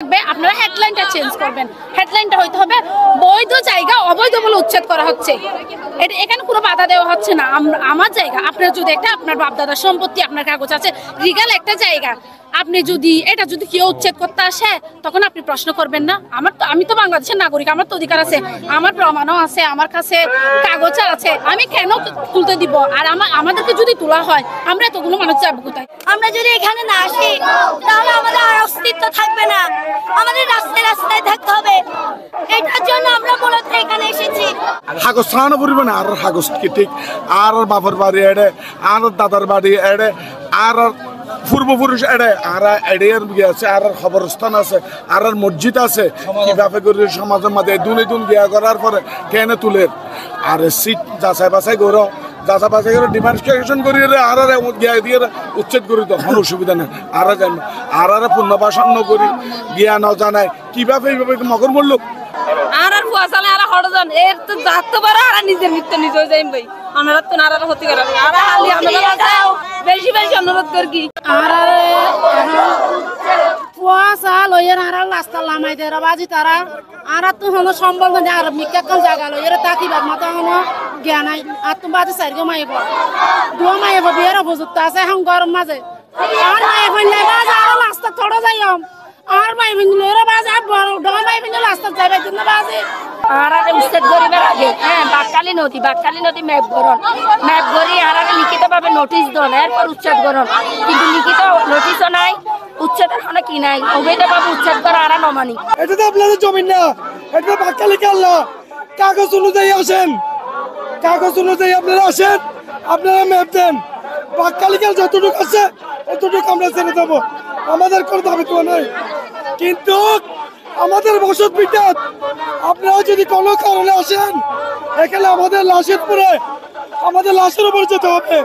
আপনারা হেডলাইনটা চেঞ্জ করবেন। হেডলাইনটা হইতে হবে বৈধ জায়গা অবৈধ বলে উচ্ছেদ করা হচ্ছে। এখানে কোনো বাধা দেওয়া হচ্ছে না। আমার জায়গা, আপনার যদি একটা আপনার বাপদাদার সম্পত্তি, আপনার কাগজ আছে, লিগাল একটা জায়গা, আপনি যদি এটা যদি কেউ উচ্ছেদ করতে আসে তখন আপনি প্রশ্ন করবেন না? আমি তো বাংলাদেশের নাগরিক, আমার তো অধিকার আছে, আমার প্রমাণও আছে, আমার কাছে কাগজ আছে, আমি কেন তুলতে দিব? আর আমাদেরকে যদি তোলা হয় আমরা এতগুলো মানুষ যাবো কোথায়? আমরা যদি এখানে না আসি তাহলে আমাদের আর অস্তিত্ব থাকবে না, আমাদের রাস্তায় রাস্তায় থাকতে হবে। এটার জন্য আমরা মূলত এখানে এসেছি। কাগজ ছাড়ানো পড়বে না, আর কাগজ কি ঠিক আর বাপের বাড়ি এড়ে, আর দাদার বাড়ি এড়ে, আর পূর্বপুরুষ এড়ে, আর এড়িয়ার আছে, আর খবরস্থান আছে, আর মসজিদ আছে। কিভাবে করে সমাজের মধ্যে দুন গিয়া করার পরে কেন তুলে আর সিট যাচাই বাছাই করো, যাচা বাছাই করে ডিমার্কেশন করি আর গিয়া দিয়ে উচ্ছেদ করি, তখন অসুবিধা নেই। আর যাই আর পুনর্বাসন করি গিয়া ন জানায় কিভাবে এইভাবে মগর মূল্য আর ফুয়াশালে আর হড়জন এর তো যাতে পারে আর নিজের মৃত্যু নিজে যাইম ভাই। অনুরোধ তো আর হতে করে আর আলি আমরা বেশি বেশি অনুরোধ করি আর ফুয়াশা লইয়ের আর রাস্তা লামাই দে বাজি তারা আর তো হলো সম্বল না আর মিকাকাল জায়গা লইয়ের তাকিবার মতো হলো জ্ঞান নাই। আর তুমি বাজি সাইরগে মাইব দুয়া মাইব বিয়ের উপযুক্ত আছে এখন গরম মাঝে আর মাই হইলে বাজ আর রাস্তা থড়া যাইম আর মাই বিন্দু লইয়ের বাজ আর বড় ডমা মাই বিন্দু রাস্তা যাইবে দিন বাজি আর উচ্ছেদ করিবার আগে বাকখালী নদী ম্যাপ করি আর লিখিতভাবে নোটিশ দেন, এরপর উচ্ছেদ করুন। কিন্তু লিখিত নোটিশও নাই, উচ্ছেদের কোনো কি নাই, অবৈধভাবে উচ্ছেদ করা আর নমানি। এটা তো আপনাদের জমি না, এটা বাক্কালি কাল্লা। কাগজ অনুযায়ী আসেন, কাগজ অনুযায়ী আপনারা আসেন, আপনারা ম্যাপ দেন। বাক্কালি কাল যতটুকু আছে এতটুকু আমরা ছেড়ে দেবো, আমাদের কোনো দাবি তো নাই। কিন্তু আমাদের বসত বিদ্যাত আপনারা যদি কোনো কারণে আসেন এখানে আমাদের লাশের উপরে, আমাদের লাশের উপর যেতে হবে।